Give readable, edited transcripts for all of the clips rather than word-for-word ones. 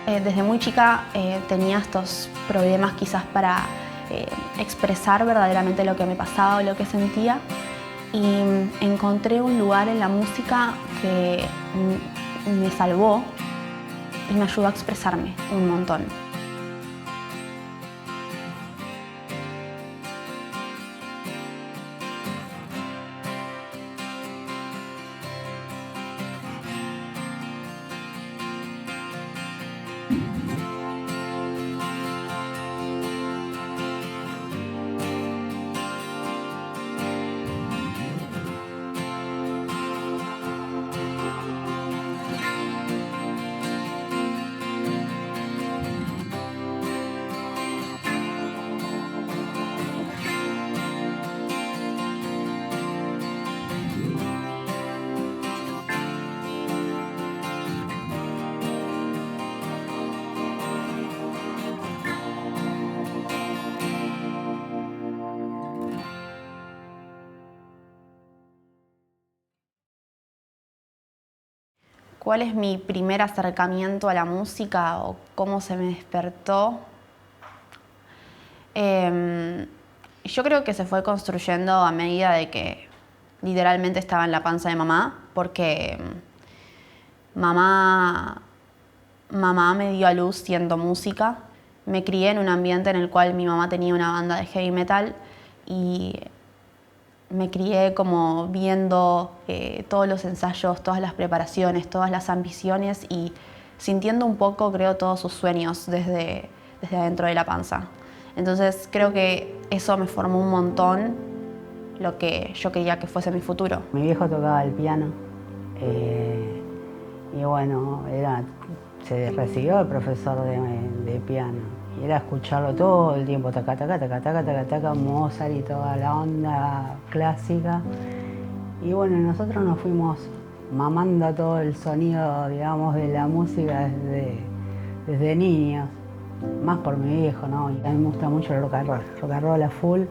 Desde muy chica tenía estos problemas quizás para expresar verdaderamente lo que me pasaba o lo que sentía, y encontré un lugar en la música que me salvó y me ayudó a expresarme un montón. ¿Cuál es mi primer acercamiento a la música o cómo se me despertó? Yo creo que se fue construyendo a medida de que literalmente estaba en la panza de mamá, porque mamá me dio a luz siendo música. Me crié en un ambiente en el cual mi mamá tenía una banda de heavy metal y me crié como viendo todos los ensayos, todas las preparaciones, todas las ambiciones y sintiendo un poco, creo, todos sus sueños desde adentro de la panza. Entonces creo que eso me formó un montón lo que yo quería que fuese mi futuro. Mi viejo tocaba el piano y bueno, se recibió de profesor de piano. Y era escucharlo todo el tiempo, taca, taca, taca, taca, taca, taca, Mozart y toda la onda clásica. Y bueno, nosotros nos fuimos mamando todo el sonido, digamos, de la música desde niños. Más por mi viejo, ¿no? Y a mí me gusta mucho el rock and roll a full.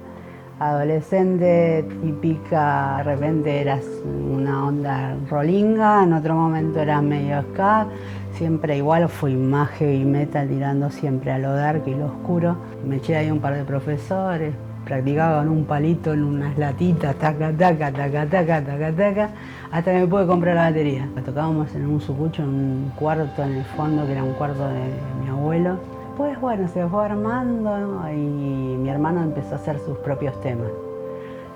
Adolescente, típica, de repente eras una onda rollinga, en otro momento eras medio ska. Siempre igual fui más heavy metal, tirando siempre a lo dark y lo oscuro. Me eché ahí un par de profesores, practicaba con un palito en unas latitas, taca, taca, taca, taca, taca, taca, hasta que me pude comprar la batería. Tocábamos en un sucucho, en un cuarto en el fondo, que era un cuarto de mi abuelo. Después, bueno, se fue armando, ¿no? Y mi hermano empezó a hacer sus propios temas.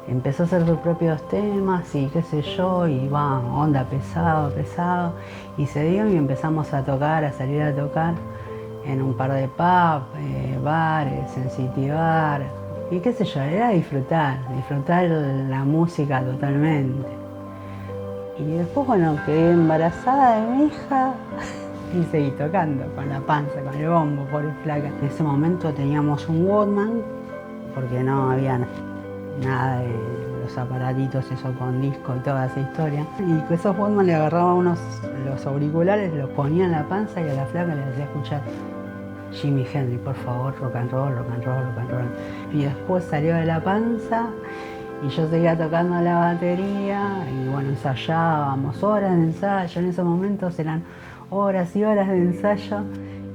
Empezó a hacer sus propios temas y qué sé yo, y va, onda pesado, pesado. Y se dio y empezamos a tocar, a salir a tocar en un par de pubs, bares, en City Bar. Y qué sé yo, era disfrutar la música totalmente. Y después, bueno, quedé embarazada de mi hija. Y seguí tocando con la panza, con el bombo, pobre flaca. En ese momento teníamos un Walkman, porque no había nada de los aparatitos, eso con disco y toda esa historia. Y con esos Walkman le agarraba los auriculares, los ponía en la panza y a la flaca le hacía escuchar Jimi Hendrix, por favor, rock and roll, rock and roll, rock and roll. Y después salió de la panza y yo seguía tocando la batería y bueno, ensayábamos, horas de ensayo. En esos momentos eran horas y horas de ensayo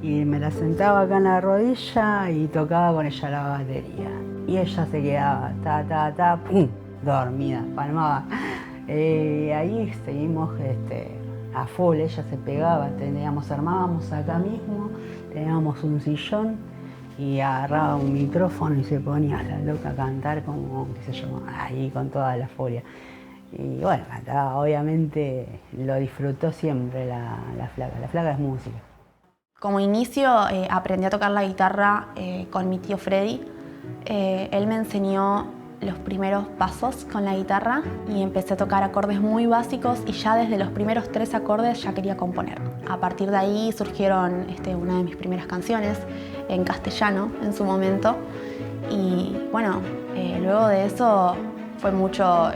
y me la sentaba acá en la rodilla y tocaba con ella la batería. Y ella se quedaba, pum, dormida, palmaba. Ahí seguimos a full, ella se pegaba, armábamos acá mismo, teníamos un sillón y agarraba un micrófono y se ponía la loca a cantar como, qué sé yo, ahí con toda la furia. Y bueno, cantaba, obviamente lo disfrutó siempre la flaca es música. Como inicio aprendí a tocar la guitarra con mi tío Freddy. Él me enseñó los primeros pasos con la guitarra y empecé a tocar acordes muy básicos y ya desde los primeros 3 acordes ya quería componer. A partir de ahí surgieron una de mis primeras canciones en castellano en su momento y bueno, luego de eso fue mucho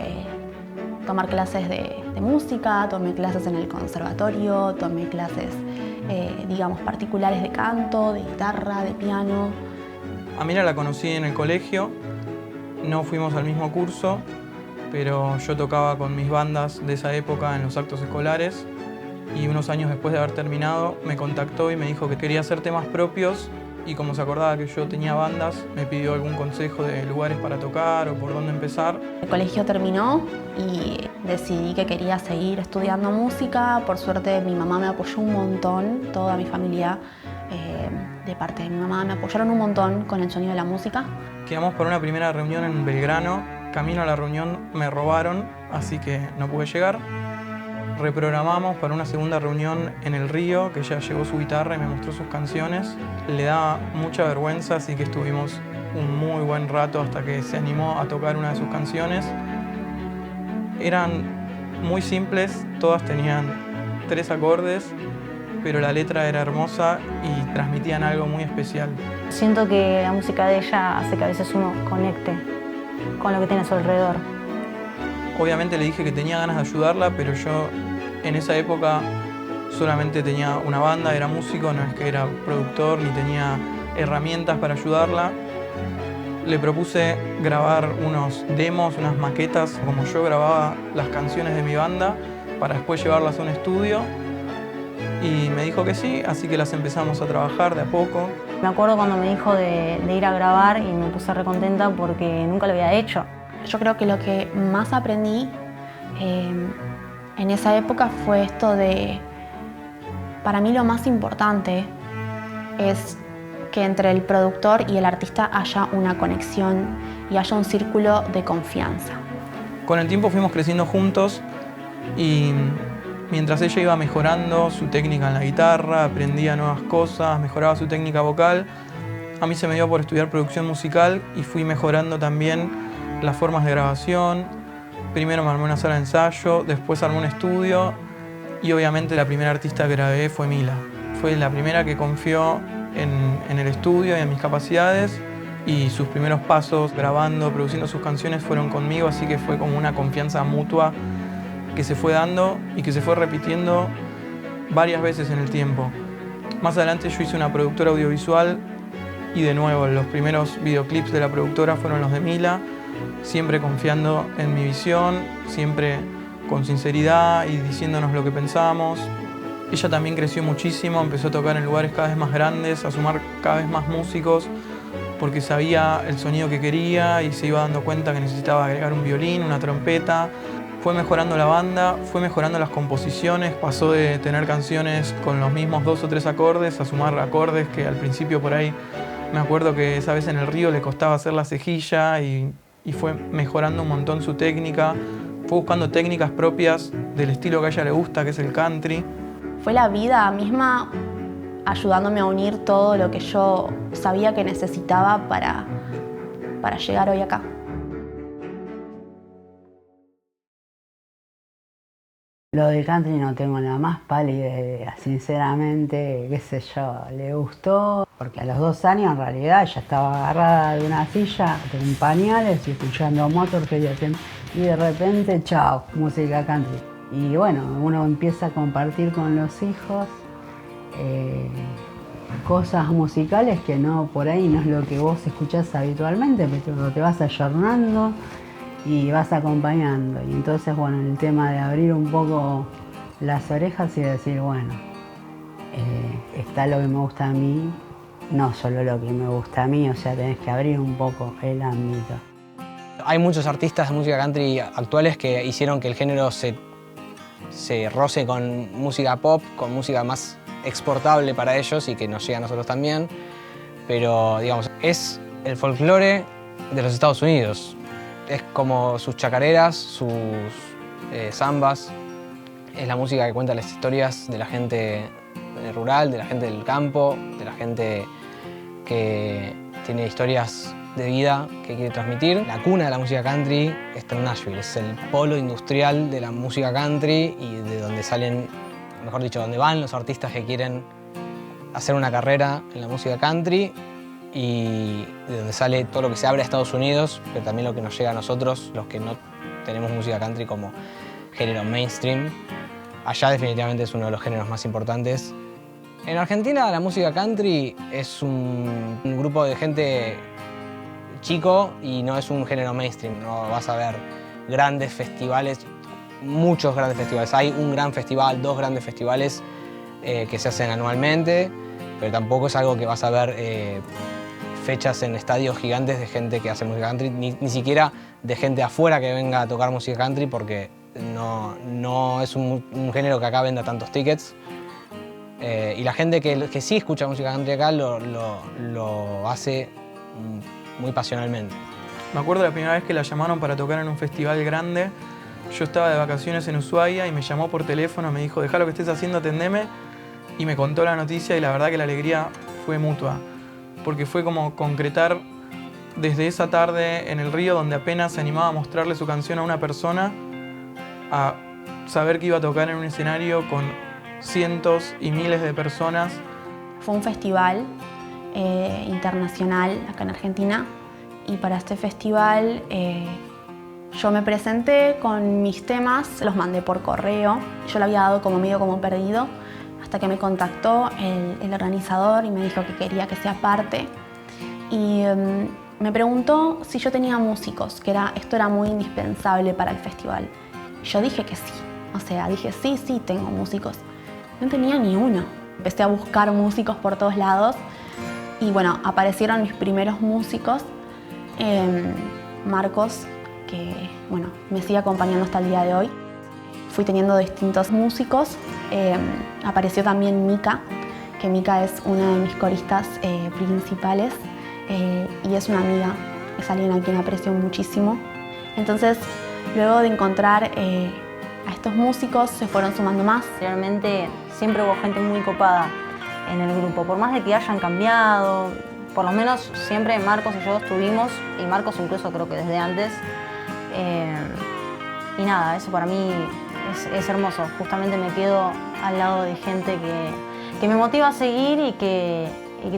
tomar clases de música, tomé clases en el conservatorio, tomé clases digamos particulares de canto, de guitarra, de piano. A Mira la conocí en el colegio, no fuimos al mismo curso, pero yo tocaba con mis bandas de esa época en los actos escolares y unos años después de haber terminado me contactó y me dijo que quería hacer temas propios y como se acordaba que yo tenía bandas, me pidió algún consejo de lugares para tocar o por dónde empezar. El colegio terminó y decidí que quería seguir estudiando música. Por suerte mi mamá me apoyó un montón, toda mi familia de parte de mi mamá me apoyaron un montón con el sueño de la música. Quedamos para una primera reunión en Belgrano. Camino a la reunión me robaron, así que no pude llegar. Reprogramamos para una segunda reunión en el Río, que ella llevó su guitarra y me mostró sus canciones. Le daba mucha vergüenza, así que estuvimos un muy buen rato hasta que se animó a tocar una de sus canciones. Eran muy simples, todas tenían 3 acordes, pero la letra era hermosa y transmitían algo muy especial. Siento que la música de ella hace que a veces uno conecte con lo que tiene a su alrededor. Obviamente le dije que tenía ganas de ayudarla, pero yo en esa época solamente tenía una banda, era músico, no es que era productor ni tenía herramientas para ayudarla. Le propuse grabar unos demos, unas maquetas, como yo grababa las canciones de mi banda, para después llevarlas a un estudio. Y me dijo que sí, así que las empezamos a trabajar de a poco. Me acuerdo cuando me dijo de ir a grabar y me puse recontenta porque nunca lo había hecho. Yo creo que lo que más aprendí en esa época fue esto de, para mí lo más importante es que entre el productor y el artista haya una conexión y haya un círculo de confianza. Con el tiempo fuimos creciendo juntos y mientras ella iba mejorando su técnica en la guitarra, aprendía nuevas cosas, mejoraba su técnica vocal, a mí se me dio por estudiar producción musical y fui mejorando también las formas de grabación. Primero me armé una sala de ensayo, después armé un estudio y obviamente la primera artista que grabé fue Mila. Fue la primera que confió en el estudio y en mis capacidades y sus primeros pasos grabando, produciendo sus canciones fueron conmigo, así que fue como una confianza mutua que se fue dando y que se fue repitiendo varias veces en el tiempo. Más adelante yo hice una productora audiovisual y de nuevo los primeros videoclips de la productora fueron los de Mila, siempre confiando en mi visión, siempre con sinceridad y diciéndonos lo que pensábamos. Ella también creció muchísimo, empezó a tocar en lugares cada vez más grandes, a sumar cada vez más músicos, porque sabía el sonido que quería y se iba dando cuenta que necesitaba agregar un violín, una trompeta. Fue mejorando la banda, fue mejorando las composiciones, pasó de tener canciones con los mismos 2 o 3 acordes a sumar acordes que al principio por ahí me acuerdo que esa vez en el Río le costaba hacer la cejilla y fue mejorando un montón su técnica, fue buscando técnicas propias del estilo que a ella le gusta, que es el country. Fue la vida misma ayudándome a unir todo lo que yo sabía que necesitaba para llegar hoy acá. Lo del country no tengo la más pálida idea, sinceramente, qué sé yo, le gustó, porque a los 2 años en realidad ya estaba agarrada de una silla, con pañales y escuchando Motorhead y de repente, chao, música country. Y bueno, uno empieza a compartir con los hijos cosas musicales que no, por ahí no es lo que vos escuchás habitualmente, pero te vas ayornando y vas acompañando. Y entonces, bueno, el tema de abrir un poco las orejas y decir, bueno, está lo que me gusta a mí, no solo lo que me gusta a mí, o sea, tenés que abrir un poco el ámbito. Hay muchos artistas de música country actuales que hicieron que el género se roce con música pop, con música más exportable para ellos y que nos llega a nosotros también. Pero, digamos, es el folclore de los Estados Unidos. Es como sus chacareras, sus zambas. Es la música que cuenta las historias de la gente rural, de la gente del campo, de la gente que tiene historias de vida que quiere transmitir. La cuna de la música country está en Nashville, es el polo industrial de la música country y de donde salen, mejor dicho, donde van los artistas que quieren hacer una carrera en la música country y de donde sale todo lo que se abre a Estados Unidos, pero también lo que nos llega a nosotros, los que no tenemos música country como género mainstream. Allá definitivamente es uno de los géneros más importantes. En Argentina la música country es un grupo de gente chico y no es un género mainstream. No vas a ver grandes festivales muchos grandes festivales. Hay un gran festival, 2 grandes festivales que se hacen anualmente, pero tampoco es algo que vas a ver fechas en estadios gigantes de gente que hace música country, ni siquiera de gente afuera que venga a tocar música country, porque no es un género que acá venda tantos tickets. Y la gente que sí escucha música country acá lo hace muy pasionalmente. Me acuerdo la primera vez que la llamaron para tocar en un festival grande. Yo estaba de vacaciones en Ushuaia y me llamó por teléfono, me dijo, dejá lo que estés haciendo, atendeme. Y me contó la noticia y la verdad que la alegría fue mutua. Porque fue como concretar desde esa tarde en el río, donde apenas se animaba a mostrarle su canción a una persona, a saber que iba a tocar en un escenario con cientos y miles de personas. Fue un festival internacional acá en Argentina y para este festival yo me presenté con mis temas, los mandé por correo. Yo lo había dado como medio como perdido hasta que me contactó el organizador y me dijo que quería que sea parte. Y me preguntó si yo tenía músicos, que esto era muy indispensable para el festival. Yo dije que sí, o sea, dije sí, tengo músicos. No tenía ni uno. Empecé a buscar músicos por todos lados y bueno, aparecieron mis primeros músicos. Marcos, que bueno, me sigue acompañando hasta el día de hoy. Fui teniendo distintos músicos. Apareció también Mika, que Mika es una de mis coristas principales y es una amiga, es alguien a quien aprecio muchísimo. Entonces, luego de encontrar a estos músicos, se fueron sumando más. Realmente siempre hubo gente muy copada en el grupo, por más de que hayan cambiado, por lo menos siempre Marcos y yo estuvimos, y Marcos incluso creo que desde antes. Y nada, eso para mí es hermoso. Justamente me quedo al lado de gente que me motiva a seguir y que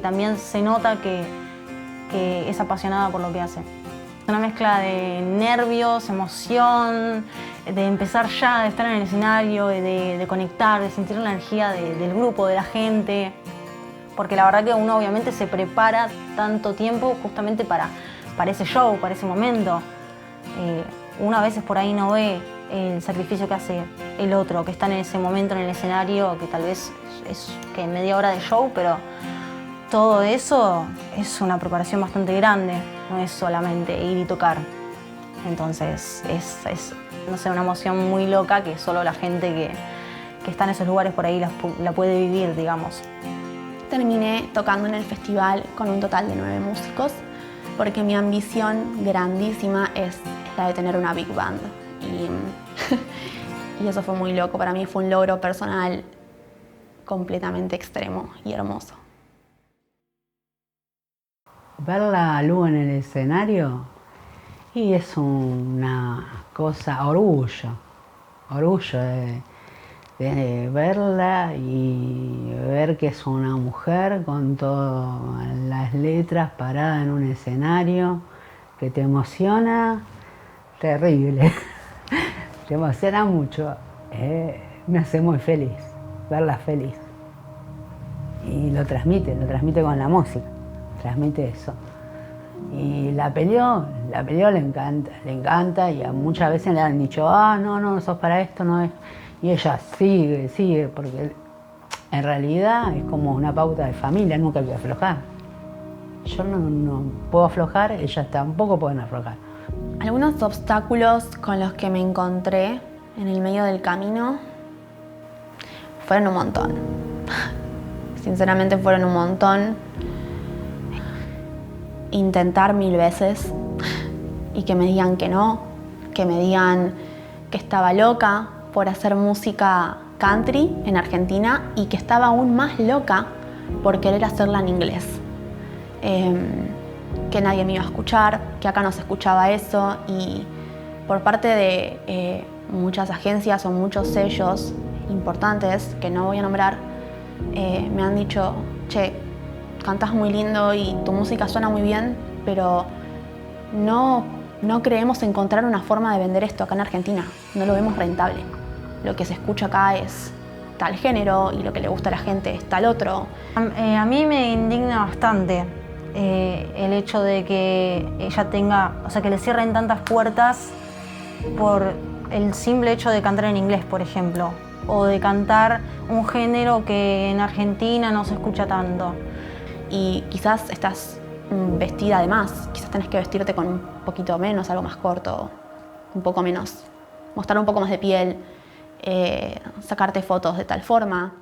también se nota que es apasionada por lo que hace. Una mezcla de nervios, emoción, de empezar ya, de estar en el escenario, de conectar, de sentir la energía del grupo, de la gente. Porque la verdad que uno obviamente se prepara tanto tiempo justamente para ese show, para ese momento. Uno a veces por ahí no ve el sacrificio que hace el otro, que está en ese momento en el escenario, que tal vez es que media hora de show, pero todo eso es una preparación bastante grande, no es solamente ir y tocar. Entonces es no sé, una emoción muy loca que solo la gente que está en esos lugares por ahí la puede vivir, digamos. Terminé tocando en el festival con un total de 9 músicos porque mi ambición grandísima es la de tener una big band. Y eso fue muy loco, para mí fue un logro personal completamente extremo y hermoso. Verla a Lu en el escenario y es una cosa, orgullo de verla y ver que es una mujer con todas las letras parada en un escenario que te emociona terrible, te emociona mucho, me hace muy feliz, verla feliz y lo transmite con la música, transmite eso. Y la peleó le encanta y muchas veces le han dicho, no sos para esto, no es. Y ella sigue, porque en realidad es como una pauta de familia, nunca hay que aflojar. Yo no puedo aflojar, ellas tampoco pueden aflojar. Algunos obstáculos con los que me encontré en el medio del camino fueron un montón. Sinceramente fueron un montón. Intentar 1000 veces y que me digan que no, que me digan que estaba loca por hacer música country en Argentina y que estaba aún más loca por querer hacerla en inglés. Que nadie me iba a escuchar, que acá no se escuchaba eso y por parte de muchas agencias o muchos sellos importantes que no voy a nombrar, me han dicho, che, cantás muy lindo y tu música suena muy bien, pero no creemos encontrar una forma de vender esto acá en Argentina. No lo vemos rentable. Lo que se escucha acá es tal género y lo que le gusta a la gente es tal otro. A mí me indigna bastante el hecho de que ella tenga, o sea, que le cierren tantas puertas por El simple hecho de cantar en inglés, por ejemplo, o de cantar un género que en Argentina no se escucha tanto. Y quizás estás vestida de más, quizás tenés que vestirte con un poquito menos, algo más corto, un poco menos, mostrar un poco más de piel, sacarte fotos de tal forma.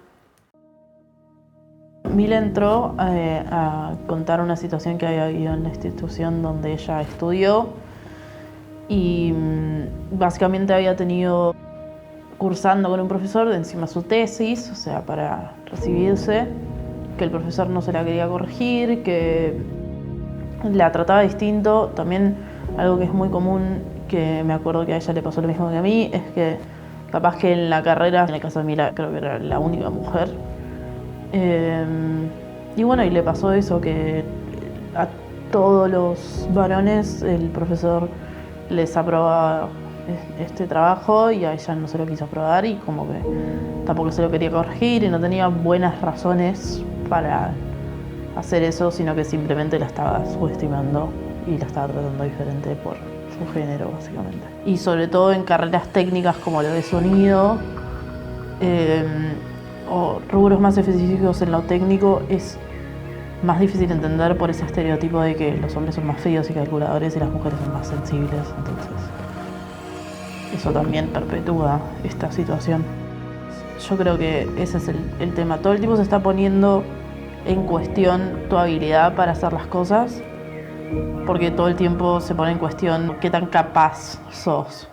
Mila entró a contar una situación que había habido en la institución donde ella estudió y básicamente había tenido cursando con un profesor de encima su tesis, o sea, para recibirse, que el profesor no se la quería corregir, que la trataba distinto. También algo que es muy común, que me acuerdo que a ella le pasó lo mismo que a mí, es que capaz que en la carrera, en el caso de Mila creo que era la única mujer, y bueno, y le pasó eso, que a todos los varones el profesor les aprobaba este trabajo y a ella no se lo quiso aprobar y como que tampoco se lo quería corregir y no tenía buenas razones para hacer eso, sino que simplemente la estaba subestimando y la estaba tratando diferente por su género, básicamente. Y sobre todo en carreras técnicas como lo de sonido, o rubros más específicos en lo técnico, es más difícil entender por ese estereotipo de que los hombres son más fríos y calculadores y las mujeres son más sensibles, entonces eso también perpetúa esta situación. Yo creo que ese es el tema. Todo el tiempo se está poniendo en cuestión tu habilidad para hacer las cosas, porque todo el tiempo se pone en cuestión qué tan capaz sos.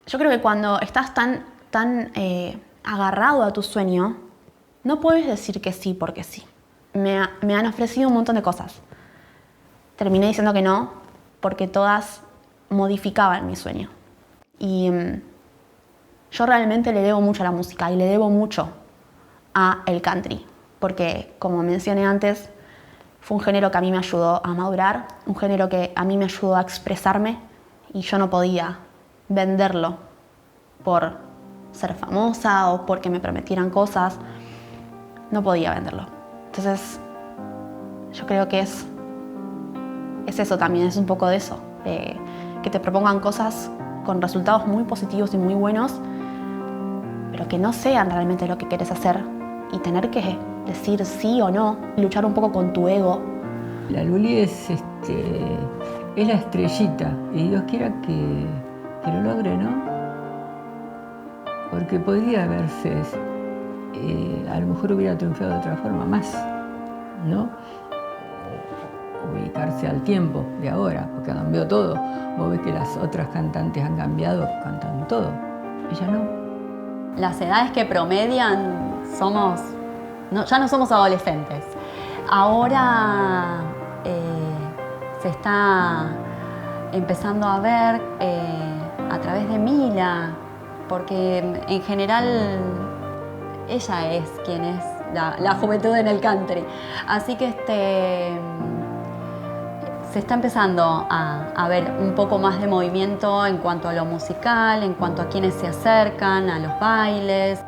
Yo creo que cuando estás tan agarrado a tu sueño, no puedes decir que sí porque sí. Me han ofrecido un montón de cosas. Terminé diciendo que no porque todas modificaban mi sueño. Y yo realmente le debo mucho a la música y le debo mucho a el country, porque como mencioné antes, fue un género que a mí me ayudó a madurar, un género que a mí me ayudó a expresarme y yo no podía venderlo por ser famosa o porque me prometieran cosas. No podía venderlo. Entonces, yo creo que es eso también, es un poco de eso, que te propongan cosas con resultados muy positivos y muy buenos, pero que no sean realmente lo que quieres hacer y tener que decir sí o no, luchar un poco con tu ego. La Luli es la estrellita y Dios quiera que lo logre, ¿no? Porque podría haberse, a lo mejor hubiera triunfado de otra forma más, ¿no? Ubicarse al tiempo de ahora, porque cambió todo. Vos ves que las otras cantantes han cambiado, cantan todo. Ella no. Las edades que promedian ya no somos adolescentes. Ahora se está empezando a ver a través de Mila, porque en general ella es quien es la juventud en el country. Así que se está empezando a ver un poco más de movimiento en cuanto a lo musical, en cuanto a quienes se acercan a los bailes.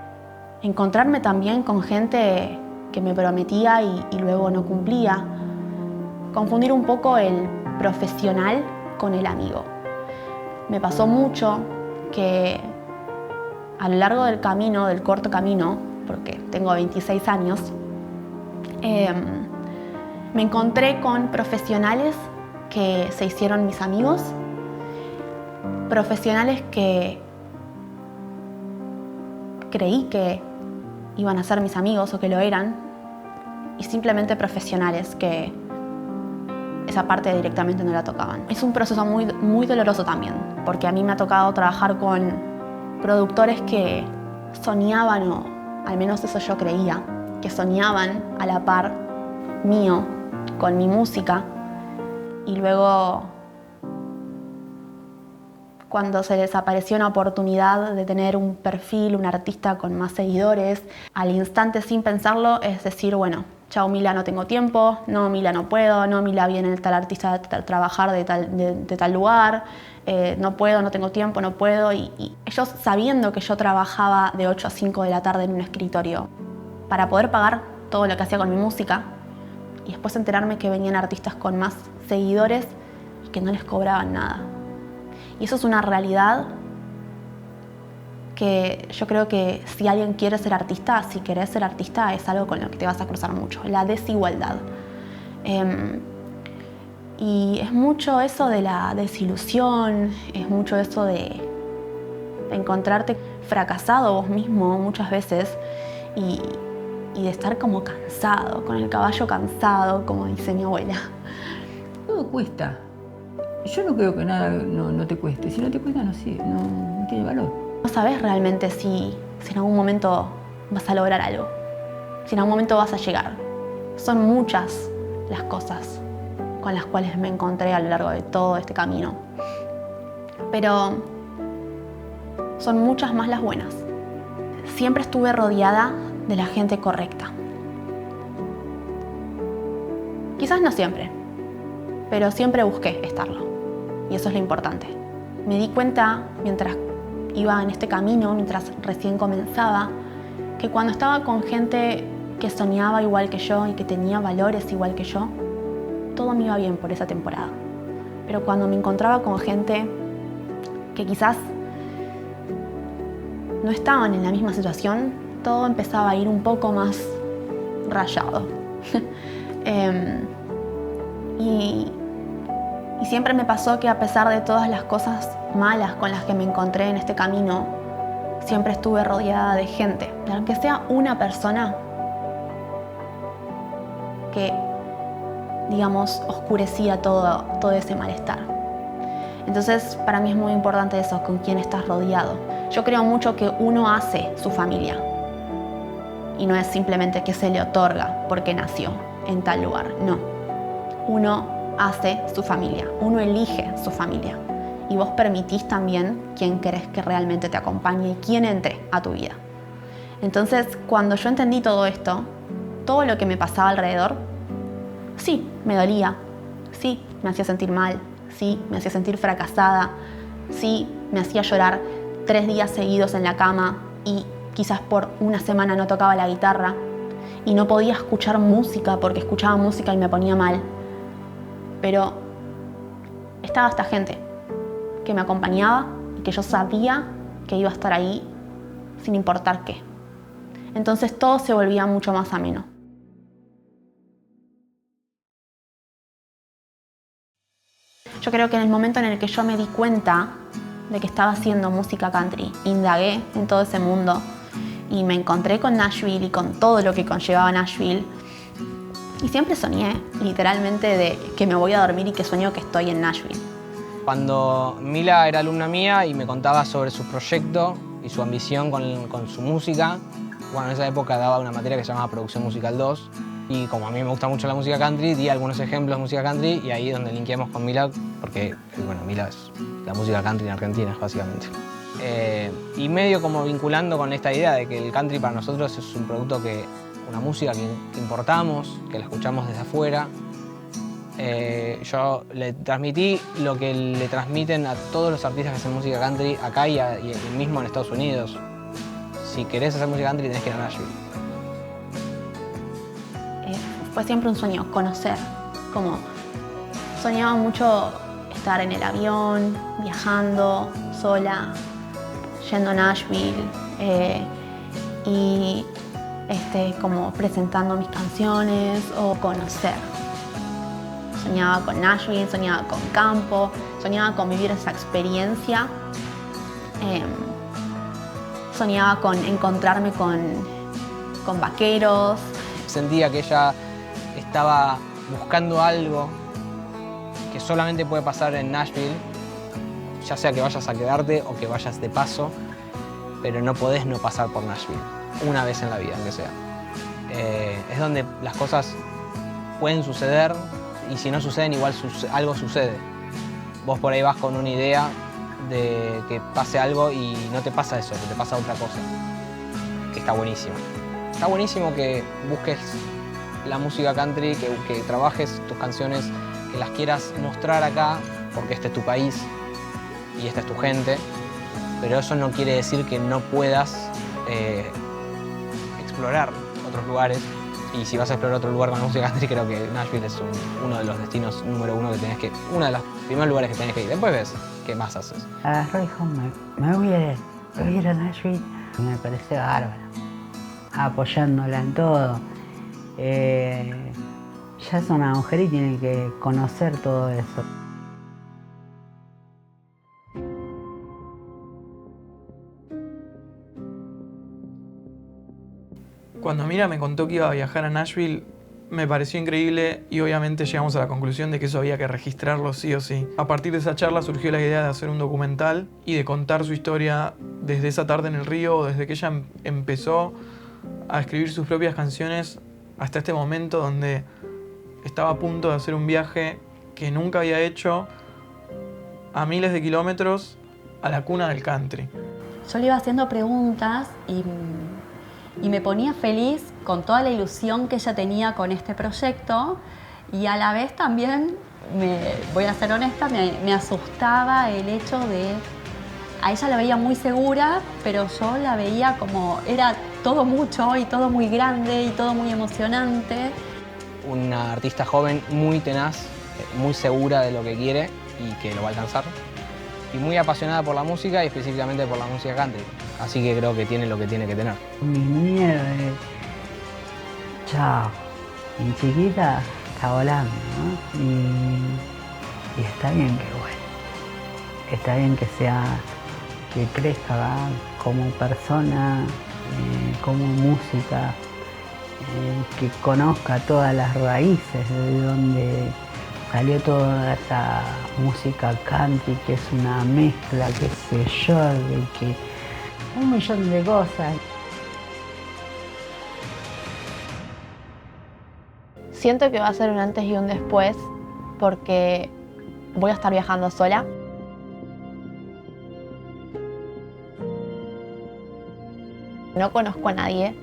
Encontrarme también con gente que me prometía y luego no cumplía. Confundir un poco el profesional con el amigo. Me pasó mucho que a lo largo del camino, del corto camino, porque tengo 26 años, me encontré con profesionales que se hicieron mis amigos, profesionales que creí que iban a ser mis amigos o que lo eran, y simplemente profesionales que esa parte directamente no la tocaban. Es un proceso muy, muy doloroso también, porque a mí me ha tocado trabajar con productores que soñaban, o al menos eso yo creía, que soñaban a la par mío con mi música, y luego cuando se les apareció una oportunidad de tener un perfil, un artista con más seguidores, al instante sin pensarlo es decir, bueno, chao Mila, no tengo tiempo, no Mila, no puedo, no Mila, viene tal artista a trabajar de tal lugar, no puedo, no tengo tiempo, no puedo. Y ellos sabiendo que yo trabajaba de 8 a 5 de la tarde en un escritorio para poder pagar todo lo que hacía con mi música, y después enterarme que venían artistas con más seguidores, y que no les cobraban nada. Y eso es una realidad que yo creo que si alguien quiere ser artista, si querés ser artista, es algo con lo que te vas a cruzar mucho, la desigualdad. Y es mucho eso de la desilusión, es mucho eso de encontrarte fracasado vos mismo muchas veces y de estar como cansado, con el caballo cansado, como dice mi abuela. Todo cuesta. Yo no creo que nada no te cueste. Si no te cuesta, no tiene valor. No sabes realmente si en algún momento vas a lograr algo, si en algún momento vas a llegar. Son muchas las cosas con las cuales me encontré a lo largo de todo este camino. Pero son muchas más las buenas. Siempre estuve rodeada de la gente correcta. Quizás no siempre, pero siempre busqué estarlo. Y eso es lo importante. Me di cuenta mientras iba en este camino, mientras recién comenzaba, que cuando estaba con gente que soñaba igual que yo y que tenía valores igual que yo, todo me iba bien por esa temporada. Pero cuando me encontraba con gente que quizás no estaban en la misma situación, todo empezaba a ir un poco más rayado. Y siempre me pasó que a pesar de todas las cosas malas con las que me encontré en este camino, siempre estuve rodeada de gente, de aunque sea una persona que, digamos, oscurecía todo ese malestar. Entonces, para mí es muy importante eso, con quién estás rodeado. Yo creo mucho que uno hace su familia y no es simplemente que se le otorga porque nació en tal lugar, no. Uno hace su familia, uno elige su familia y vos permitís también quién querés que realmente te acompañe y quién entre a tu vida. Entonces, cuando yo entendí todo esto, todo lo que me pasaba alrededor, sí, me dolía, sí, me hacía sentir mal, sí, me hacía sentir fracasada, sí, me hacía llorar 3 días seguidos en la cama y quizás por una semana no tocaba la guitarra y no podía escuchar música porque escuchaba música y me ponía mal. Pero estaba esta gente que me acompañaba y que yo sabía que iba a estar ahí sin importar qué. Entonces todo se volvía mucho más ameno. Yo creo que en el momento en el que yo me di cuenta de que estaba haciendo música country, indagué en todo ese mundo y me encontré con Nashville y con todo lo que conllevaba Nashville. Y siempre soñé, literalmente, de que me voy a dormir y que sueño que estoy en Nashville. Cuando Mila era alumna mía y me contaba sobre su proyecto y su ambición con su música, bueno, en esa época daba una materia que se llamaba Producción Musical 2, y como a mí me gusta mucho la música country, di algunos ejemplos de música country y ahí es donde linkeamos con Mila, porque bueno, Mila es la música country en Argentina, básicamente. Y medio como vinculando con esta idea de que el country para nosotros es un producto una música que importamos, que la escuchamos desde afuera. Yo le transmití lo que le transmiten a todos los artistas que hacen música country acá y mismo en Estados Unidos. Si querés hacer música country tenés que ir a Nashville. Fue siempre un sueño, conocer. Como soñaba mucho estar en el avión, viajando, sola, yendo a Nashville y como presentando mis canciones o conocer. Soñaba con Nashville, soñaba con campo, soñaba con vivir esa experiencia. Soñaba con encontrarme con vaqueros. Sentía que ella estaba buscando algo que solamente puede pasar en Nashville, ya sea que vayas a quedarte o que vayas de paso, pero no podés no pasar por Nashville, una vez en la vida, aunque sea. Es donde las cosas pueden suceder y si no suceden, igual algo sucede. Vos por ahí vas con una idea de que pase algo y no te pasa eso, te pasa otra cosa, que está buenísimo. Está buenísimo que busques la música country, que trabajes tus canciones, que las quieras mostrar acá, porque este es tu país y esta es tu gente, pero eso no quiere decir que no puedas explorar otros lugares Y si vas a explorar otro lugar con la música country, creo que Nashville es uno de los destinos número uno que tenés que... Uno de los primeros lugares que tenés que ir. Después ves qué más haces. Agarró y dijo, me voy a ir a Nashville. Me parece bárbaro. Apoyándola en todo. Ya es una mujer y tiene que conocer todo eso. Cuando Mira me contó que iba a viajar a Nashville, me pareció increíble y obviamente llegamos a la conclusión de que eso había que registrarlo sí o sí. A partir de esa charla surgió la idea de hacer un documental y de contar su historia desde esa tarde en el río, desde que ella empezó a escribir sus propias canciones hasta este momento donde estaba a punto de hacer un viaje que nunca había hecho a miles de kilómetros a la cuna del country. Yo le iba haciendo preguntas y me ponía feliz con toda la ilusión que ella tenía con este proyecto y a la vez también, voy a ser honesta, me asustaba el hecho de... A ella la veía muy segura, pero yo la veía como... Era todo mucho y todo muy grande y todo muy emocionante. Una artista joven muy tenaz, muy segura de lo que quiere y que lo va a alcanzar. Y muy apasionada por la música y específicamente por la música country. Así que creo que tiene lo que tiene que tener. Mi miedo es... Chao. Mi chiquita está volando, ¿no? Y está bien que vuele. Está bien que sea... que crezca, ¿va? Como persona, como música, que conozca todas las raíces de donde salió toda esa música country, que es una mezcla, qué sé yo, de que un millón de cosas. Siento que va a ser un antes y un después porque voy a estar viajando sola. No conozco a nadie.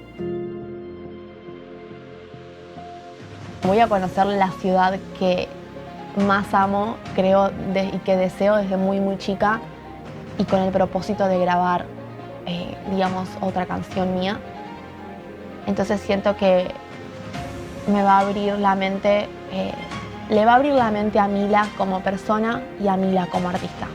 Voy a conocer la ciudad que más amo, creo, y que deseo desde muy, muy chica y con el propósito de grabar, digamos, otra canción mía. Entonces siento que me va a abrir la mente, le va a abrir la mente a Mila como persona y a Mila como artista.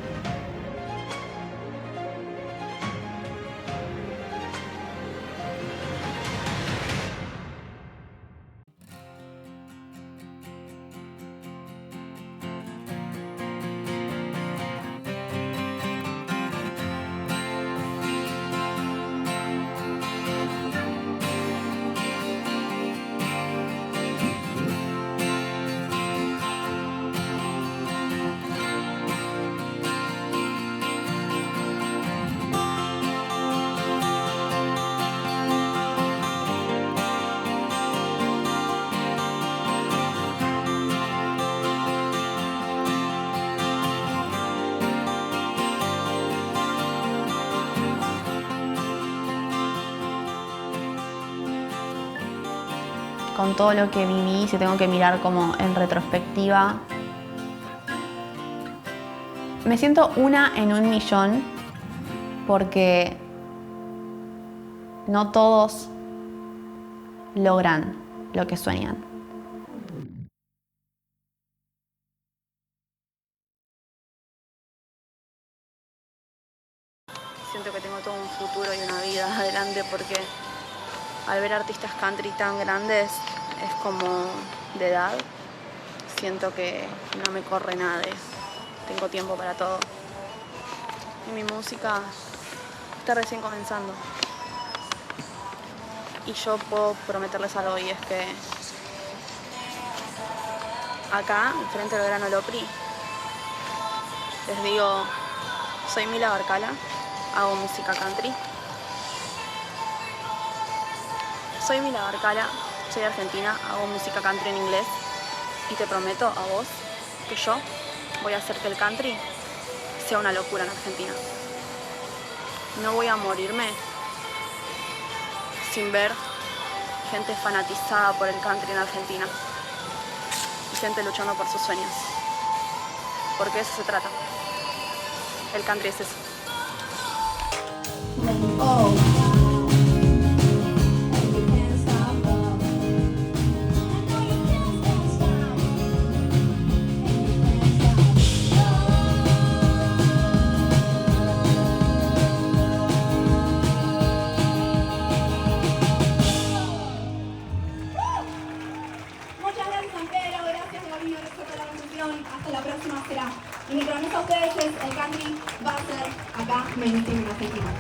Con todo lo que viví, si tengo que mirar como en retrospectiva, me siento una en un millón porque no todos logran lo que sueñan. Siento que tengo todo un futuro y una vida adelante porque al ver artistas country tan grandes, es como de edad, siento que no me corre nada, tengo tiempo para todo. Y mi música está recién comenzando. Y yo puedo prometerles algo y es que acá, enfrente del Gran Ole Opry, les digo, soy Mila Barcala, hago música country. Soy Mila Barcala, soy argentina, hago música country en inglés y te prometo a vos que yo voy a hacer que el country sea una locura en Argentina. No voy a morirme sin ver gente fanatizada por el country en Argentina y gente luchando por sus sueños. Porque de eso se trata. El country es eso. la próxima será. Y mi promesa a ustedes es, el country va a ser acá mainstream en Argentina.